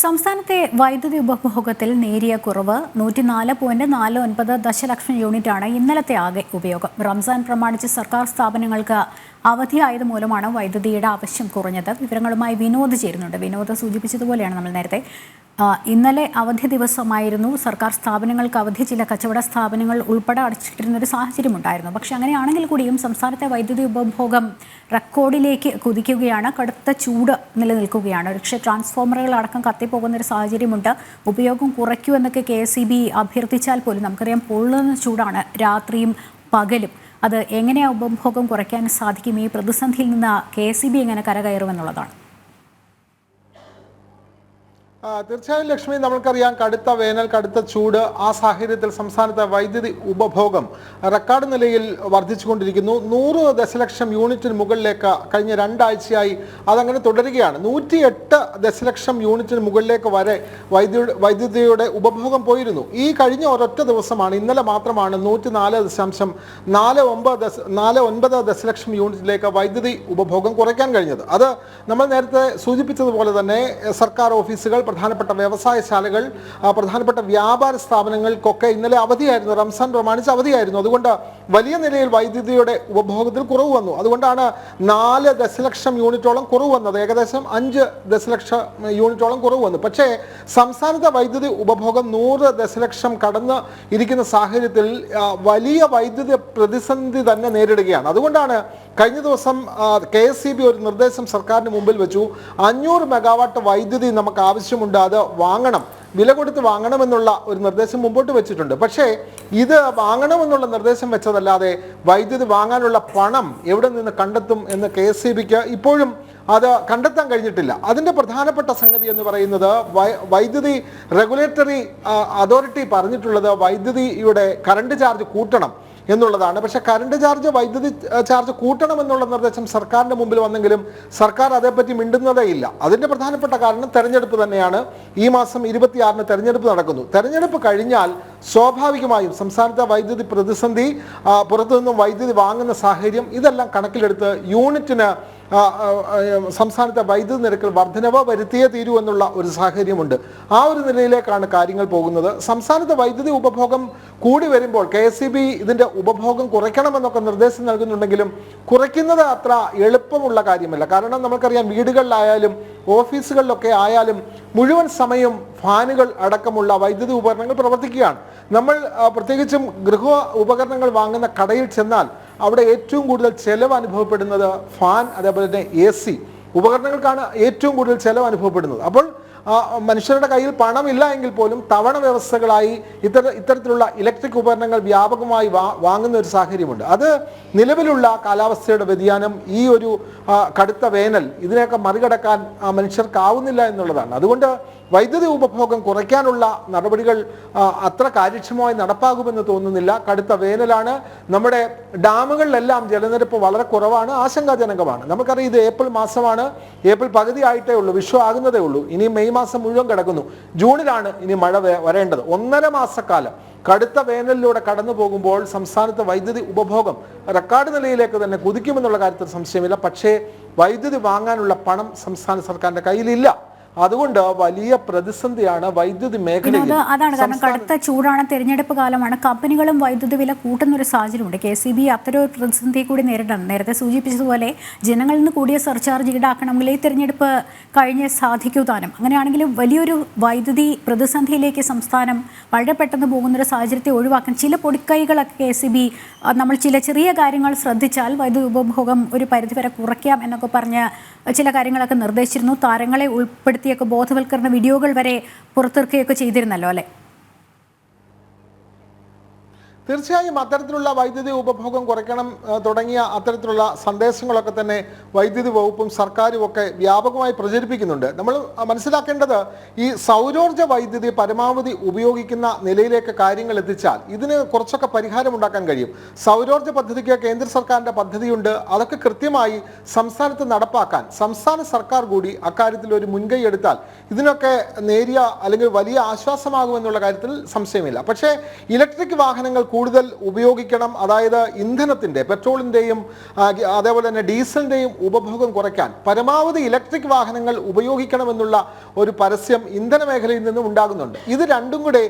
സംസ്ഥാനത്തെ വൈദ്യുതി ഉപഭോഗത്തിൽ നേരിയ കുറവ് 104.49 ദശലക്ഷം യൂണിറ്റാണ് ഇന്നലത്തെ ആകെ ഉപയോഗം. റംസാൻ പ്രമാണിച്ച് സർക്കാർ സ്ഥാപനങ്ങൾക്ക് അവധിയായത് മൂലമാണ് വൈദ്യുതിയുടെ ആവശ്യം കുറഞ്ഞത്. വിവരങ്ങളുമായി വിനോദ് ചേരുന്നുണ്ട്. വിനോദ് സൂചിപ്പിച്ചതുപോലെയാണ് നമ്മൾ നേരത്തെ ഇന്നലെ അവധി ദിവസമായിരുന്നു. സർക്കാർ സ്ഥാപനങ്ങൾക്ക് അവധി, ചില കച്ചവട സ്ഥാപനങ്ങൾ ഉൾപ്പെടെ അടച്ചിട്ടിരുന്നൊരു സാഹചര്യമുണ്ടായിരുന്നു. പക്ഷേ അങ്ങനെയാണെങ്കിൽ കൂടിയും സംസ്ഥാനത്തെ വൈദ്യുതി ഉപഭോഗം റെക്കോർഡിലേക്ക് കുതിക്കുകയാണ്. കടുത്ത ചൂട് നിലനിൽക്കുകയാണ്. പക്ഷേ ട്രാൻസ്ഫോമറുകൾ അടക്കം കത്തിപ്പോകുന്നൊരു സാഹചര്യമുണ്ട്. ഉപയോഗം കുറയ്ക്കൂ എന്നൊക്കെ KSEB അഭ്യർത്ഥിച്ചാൽ പോലും നമുക്കറിയാം പൊള്ളുന്ന ചൂടാണ് രാത്രിയും പകലും. അത് എങ്ങനെയാണ് ഉപഭോഗം കുറയ്ക്കാൻ സാധിക്കും? ഈ പ്രതിസന്ധിയിൽ നിന്ന് KSEB എങ്ങനെ കരകയറുമെന്നുള്ളതാണ്. തീർച്ചയായും ലക്ഷ്മി, നമ്മൾക്കറിയാം കടുത്ത വേനൽ, കടുത്ത ചൂട്, ആ സാഹചര്യത്തിൽ സംസ്ഥാനത്തെ വൈദ്യുതി ഉപഭോഗം റെക്കോർഡ് നിലയിൽ വർദ്ധിച്ചുകൊണ്ടിരിക്കുന്നു. 100 ദശലക്ഷം യൂണിറ്റിന് മുകളിലേക്ക് കഴിഞ്ഞ 2 ആഴ്ചയായി അതങ്ങനെ തുടരുകയാണ്. 108 ദശലക്ഷം യൂണിറ്റിന് മുകളിലേക്ക് വരെ വൈദ്യുതിയുടെ ഉപഭോഗം പോയിരുന്നു. ഈ കഴിഞ്ഞ ഒരൊറ്റ ദിവസമാണ്, ഇന്നലെ മാത്രമാണ് 104.49 ദശലക്ഷം യൂണിറ്റിലേക്ക് വൈദ്യുതി ഉപഭോഗം കുറയ്ക്കാൻ കഴിഞ്ഞത്. അത് നമ്മൾ നേരത്തെ സൂചിപ്പിച്ചതുപോലെ തന്നെ സർക്കാർ ഓഫീസുകൾ, പ്രധാനപ്പെട്ട വ്യവസായശാലകൾ, പ്രധാനപ്പെട്ട വ്യാപാര സ്ഥാപനങ്ങൾക്കൊക്കെ ഇന്നലെ അവധിയായിരുന്നു. റംസാൻ പ്രമാണിച്ച് അവധിയായിരുന്നു. അതുകൊണ്ട് വലിയ നിലയിൽ വൈദ്യുതിയുടെ ഉപഭോഗത്തിൽ കുറവ് വന്നു. അതുകൊണ്ടാണ് 4 ദശലക്ഷം യൂണിറ്റോളം കുറവ് വന്നത്. ഏകദേശം 5 ദശലക്ഷം യൂണിറ്റോളം കുറവ് വന്നു. പക്ഷേ സംസ്ഥാനത്തെ വൈദ്യുതി ഉപഭോഗം 100 ദശലക്ഷം കടന്ന് ഇരിക്കുന്ന സാഹചര്യത്തിൽ വലിയ വൈദ്യുതി പ്രതിസന്ധി തന്നെ നേരിടുകയാണ്. അതുകൊണ്ടാണ് കഴിഞ്ഞ ദിവസം KSEB ഒരു നിർദ്ദേശം സർക്കാരിന് മുമ്പിൽ വെച്ചു. 500 മെഗാവാട്ട് വൈദ്യുതി നമുക്ക് ആവശ്യമുണ്ട്, അത് വാങ്ങണം, വില കൊടുത്ത് വാങ്ങണമെന്നുള്ള ഒരു നിർദ്ദേശം മുമ്പോട്ട് വെച്ചിട്ടുണ്ട്. പക്ഷേ ഇത് വാങ്ങണമെന്നുള്ള നിർദ്ദേശം വെച്ചതല്ലാതെ വൈദ്യുതി വാങ്ങാനുള്ള പണം എവിടെ നിന്ന് കണ്ടെത്തും എന്ന് KSEBക്ക് ഇപ്പോഴും അത് കണ്ടെത്താൻ കഴിഞ്ഞിട്ടില്ല. അതിൻ്റെ പ്രധാനപ്പെട്ട സംഗതി എന്ന് പറയുന്നത് വൈദ്യുതി റെഗുലേറ്ററി അതോറിറ്റി പറഞ്ഞിട്ടുള്ളത് വൈദ്യുതിയുടെ കറണ്ട് ചാർജ് കൂട്ടണം എന്നുള്ളതാണ്. പക്ഷെ കറണ്ട് ചാർജ്, വൈദ്യുതി ചാർജ് കൂട്ടണമെന്നുള്ള നിർദ്ദേശം സർക്കാരിൻ്റെ മുമ്പിൽ വന്നെങ്കിലും സർക്കാർ അതേപ്പറ്റി മിണ്ടുന്നതേ ഇല്ല. അതിൻ്റെ പ്രധാനപ്പെട്ട കാരണം തെരഞ്ഞെടുപ്പ് തന്നെയാണ്. ഈ മാസം 26-ന് തെരഞ്ഞെടുപ്പ് നടക്കുന്നു. തെരഞ്ഞെടുപ്പ് കഴിഞ്ഞാൽ സ്വാഭാവികമായും സംസ്ഥാനത്തെ വൈദ്യുതി പ്രതിസന്ധി, പുറത്തുനിന്നും വൈദ്യുതി വാങ്ങുന്ന സാഹചര്യം, ഇതെല്ലാം കണക്കിലെടുത്ത് യൂണിറ്റിന് സംസ്ഥാനത്തെ വൈദ്യുതി നിരക്കിൽ വർധനവ് വരുത്തിയേ തീരൂ എന്നുള്ള ഒരു സാഹചര്യമുണ്ട്. ആ ഒരു നിലയിലേക്കാണ് കാര്യങ്ങൾ പോകുന്നത്. സംസ്ഥാനത്തെ വൈദ്യുതി ഉപഭോഗം കൂടി വരുമ്പോൾ KSEB ഇതിൻ്റെ ഉപഭോഗം കുറയ്ക്കണമെന്നൊക്കെ നിർദ്ദേശം നൽകുന്നുണ്ടെങ്കിലും കുറയ്ക്കുന്നത് അത്ര എളുപ്പമുള്ള കാര്യമല്ല. കാരണം നമുക്കറിയാം വീടുകളിലായാലും ഓഫീസുകളിലൊക്കെ ആയാലും മുഴുവൻ സമയം ഫാനുകൾ അടക്കമുള്ള വൈദ്യുതി ഉപകരണങ്ങൾ പ്രവർത്തിക്കുകയാണ്. നമ്മൾ പ്രത്യേകിച്ചും ഗൃഹ ഉപകരണങ്ങൾ വാങ്ങുന്ന കടയിൽ ചെന്നാൽ അവിടെ ഏറ്റവും കൂടുതൽ ചെലവ് അനുഭവപ്പെടുന്നത് ഫാൻ, അതേപോലെ തന്നെ AC ഉപകരണങ്ങൾക്കാണ് ഏറ്റവും കൂടുതൽ ചെലവ് അനുഭവപ്പെടുന്നത്. അപ്പോൾ മനുഷ്യരുടെ കയ്യിൽ പണമില്ല എങ്കിൽ പോലും തവണ വ്യവസ്ഥകളായി ഇത്തരത്തിലുള്ള ഇലക്ട്രിക് ഉപകരണങ്ങൾ വ്യാപകമായി വാങ്ങുന്ന ഒരു സാഹചര്യമുണ്ട്. അത് നിലവിലുള്ള കാലാവസ്ഥയുടെ വ്യതിയാനം, ഈ ഒരു കടുത്ത വേനൽ, ഇതിനെയൊക്കെ മറികടക്കാൻ മനുഷ്യർക്കാവുന്നില്ല എന്നുള്ളതാണ്. അതുകൊണ്ട് വൈദ്യുതി ഉപഭോഗം കുറയ്ക്കാനുള്ള നടപടികൾ അത്ര കാര്യക്ഷമമായി നടപ്പാകുമെന്ന് തോന്നുന്നില്ല. കടുത്ത വേനലാണ്. നമ്മുടെ ഡാമുകളിലെല്ലാം ജലനിരപ്പ് വളരെ കുറവാണ്, ആശങ്കാജനകമാണ്. നമുക്കറിയാം ഇത് ഏപ്രിൽ മാസമാണ്. ഏപ്രിൽ പകുതി ആയിട്ടേ ഉള്ളൂ, വിഷു ആകുന്നതേ ഉള്ളൂ. ഇനി മെയ് മാസം മുഴുവൻ കിടക്കുന്നു. ജൂണിലാണ് ഇനി മഴ വരേണ്ടത്. 1.5 മാസക്കാലം കടുത്ത വേനലിലൂടെ കടന്നു പോകുമ്പോൾ സംസ്ഥാനത്തെ വൈദ്യുതി ഉപഭോഗം റെക്കോർഡ് നിലയിലേക്ക് തന്നെ കുതിക്കുമെന്നുള്ള കാര്യത്തിൽ സംശയമില്ല. പക്ഷേ വൈദ്യുതി വാങ്ങാനുള്ള പണം സംസ്ഥാന സർക്കാരിൻ്റെ കയ്യിലില്ല. അതുകൊണ്ട് വലിയ പ്രതിസന്ധിയാണ് വൈദ്യുതി മേഖലയിൽ. അതാണ് കാരണം കടുത്ത ചൂടാണ്, തെരഞ്ഞെടുപ്പ് കാലമാണ്, കമ്പനികളും വൈദ്യുതി വില കൂട്ടുന്ന ഒരു സാഹചര്യമുണ്ട്. KSEB അത്തരം ഒരു പ്രതിസന്ധി കൂടി നേരിടണം. നേരത്തെ സൂചിപ്പിച്ചതുപോലെ ജനങ്ങളിൽ നിന്ന് കൂടിയ സർചാർജ് ഈടാക്കണമെങ്കിൽ ഈ തെരഞ്ഞെടുപ്പ് കഴിഞ്ഞ് സാധിക്കൂ താനും. അങ്ങനെയാണെങ്കിലും വലിയൊരു വൈദ്യുതി പ്രതിസന്ധിയിലേക്ക് സംസ്ഥാനം വളരെ പെട്ടെന്ന് പോകുന്നൊരു സാഹചര്യത്തെ ഒഴിവാക്കാൻ ചില പൊടിക്കൈകളൊക്കെ KSEB നമ്മൾ ചില ചെറിയ കാര്യങ്ങൾ ശ്രദ്ധിച്ചാൽ വൈദ്യുതി ഉപഭോഗം ഒരു പരിധിവരെ കുറയ്ക്കാം എന്നൊക്കെ പറഞ്ഞ് ചില കാര്യങ്ങളൊക്കെ നിർദ്ദേശിച്ചിരുന്നു. താരങ്ങളെ ഉൾപ്പെടുത്തിയൊക്കെ ബോധവൽക്കരണ വീഡിയോകൾ വരെ പുറത്തിറക്കുകയൊക്കെ ചെയ്തിരുന്നല്ലോ അല്ലേ? തീർച്ചയായും അത്തരത്തിലുള്ള വൈദ്യുതി ഉപഭോഗം കുറയ്ക്കണം തുടങ്ങിയ അത്തരത്തിലുള്ള സന്ദേശങ്ങളൊക്കെ തന്നെ വൈദ്യുതി വകുപ്പും സർക്കാരും ഒക്കെ വ്യാപകമായി പ്രചരിപ്പിക്കുന്നുണ്ട്. നമ്മൾ മനസ്സിലാക്കേണ്ടത് ഈ സൗരോർജ്ജ വൈദ്യുതി പരമാവധി ഉപയോഗിക്കുന്ന നിലയിലേക്ക് കാര്യങ്ങൾ എത്തിച്ചാൽ ഇതിന് കുറച്ചൊക്കെ പരിഹാരമുണ്ടാക്കാൻ കഴിയും. സൗരോർജ്ജ പദ്ധതിക്ക് കേന്ദ്ര സർക്കാരിൻ്റെ പദ്ധതിയുണ്ട്. അതൊക്കെ കൃത്യമായി സംസ്ഥാനത്ത് നടപ്പാക്കാൻ സംസ്ഥാന സർക്കാർ കൂടി അക്കാര്യത്തിൽ ഒരു മുൻകൈ എടുത്താൽ ഇതിനൊക്കെ നേരിയ അല്ലെങ്കിൽ വലിയ ആശ്വാസമാകുമെന്നുള്ള കാര്യത്തിൽ സംശയമില്ല. പക്ഷേ ഇലക്ട്രിക് വാഹനങ്ങൾ കൂടുതൽ ഉപയോഗിക്കണം, അതായത് ഇന്ധനത്തിൻ്റെ, പെട്രോളിൻ്റെയും അതേപോലെ തന്നെ ഡീസലിൻ്റെയും ഉപഭോഗം കുറയ്ക്കാൻ പരമാവധി ഇലക്ട്രിക് വാഹനങ്ങൾ ഉപയോഗിക്കണമെന്നുള്ള ഒരു പരസ്യം ഇന്ധന മേഖലയിൽ നിന്നും ഉണ്ടാകുന്നുണ്ട്. ഇത് രണ്ടും കൂടെ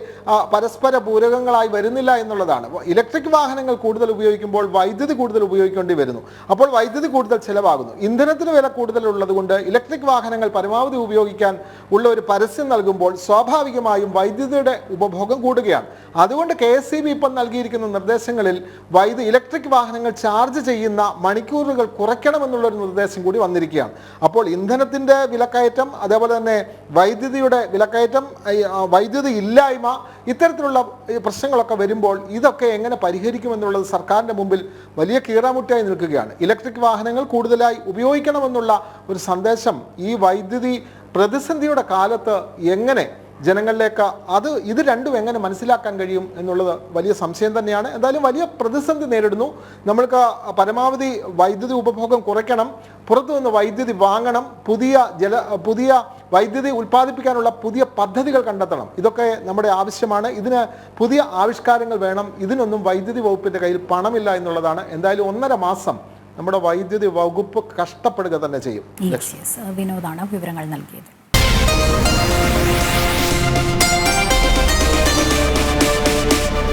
പരസ്പര പൂരകങ്ങളായി വരുന്നില്ല എന്നുള്ളതാണ്. ഇലക്ട്രിക് വാഹനങ്ങൾ കൂടുതൽ ഉപയോഗിക്കുമ്പോൾ വൈദ്യുതി കൂടുതൽ ഉപയോഗിക്കേണ്ടി വരുന്നു. അപ്പോൾ വൈദ്യുതി കൂടുതൽ ചിലവാകുന്നു. ഇന്ധനത്തിന് വില കൂടുതലുള്ളത് കൊണ്ട് ഇലക്ട്രിക് വാഹനങ്ങൾ പരമാവധി ഉപയോഗിക്കാൻ ഉള്ള ഒരു പരസ്യം നൽകുമ്പോൾ സ്വാഭാവികമായും വൈദ്യുതിയുടെ ഉപഭോഗം കൂടുകയാണ്. അതുകൊണ്ട് KSEB ഇപ്പം നൽകിയിരിക്കുന്ന നിർദ്ദേശങ്ങളിൽ ഇലക്ട്രിക് വാഹനങ്ങൾ ചാർജ് ചെയ്യുന്ന മണിക്കൂറുകൾ കുറയ്ക്കണമെന്നുള്ളൊരു നിർദ്ദേശം കൂടി വന്നിരിക്കുകയാണ്. അപ്പോൾ ഇന്ധനത്തിൻ്റെ വിലക്കയറ്റം, അതേപോലെ തന്നെ വൈദ്യുതിയുടെ വിലക്കയറ്റം, വൈദ്യുതി ഇല്ലായ്മ, ഇത്തരത്തിലുള്ള പ്രശ്നങ്ങളൊക്കെ വരുമ്പോൾ ഇതൊക്കെ എങ്ങനെ പരിഹരിക്കുമെന്നുള്ളത് സർക്കാരിൻ്റെ മുമ്പിൽ വലിയ കീറാമുട്ടിയായി നിൽക്കുകയാണ്. ഇലക്ട്രിക് വാഹനങ്ങൾ കൂടുതലായി ഉപയോഗിക്കണമെന്നുള്ള ഒരു സന്ദേശം ഈ വൈദ്യുതി പ്രതിസന്ധിയുടെ കാലത്ത് എങ്ങനെ ജനങ്ങളിലേക്ക് ഇത് രണ്ടും എങ്ങനെ മനസ്സിലാക്കാൻ കഴിയും എന്നുള്ളത് വലിയ സംശയം തന്നെയാണ്. എന്തായാലും വലിയ പ്രതിസന്ധി നേരിടുന്നു. നമ്മൾക്ക് പരമാവധി വൈദ്യുതി ഉപഭോഗം കുറയ്ക്കണം, പുറത്തുനിന്ന് വൈദ്യുതി വാങ്ങണം, പുതിയ വൈദ്യുതി ഉൽപ്പാദിപ്പിക്കാനുള്ള പുതിയ പദ്ധതികൾ കണ്ടെത്തണം. ഇതൊക്കെ നമ്മുടെ ആവശ്യമാണ്. ഇതിന് പുതിയ ആവിഷ്കാരങ്ങൾ വേണം. ഇതിനൊന്നും വൈദ്യുതി വകുപ്പിൻ്റെ കയ്യിൽ പണമില്ല എന്നുള്ളതാണ്. എന്തായാലും 1.5 മാസം നമ്മുടെ വൈദ്യുതി വകുപ്പ് കഷ്ടപ്പെടുക തന്നെ ചെയ്യും. വിനോദാണ് വിവരങ്ങൾ നൽകിയത്.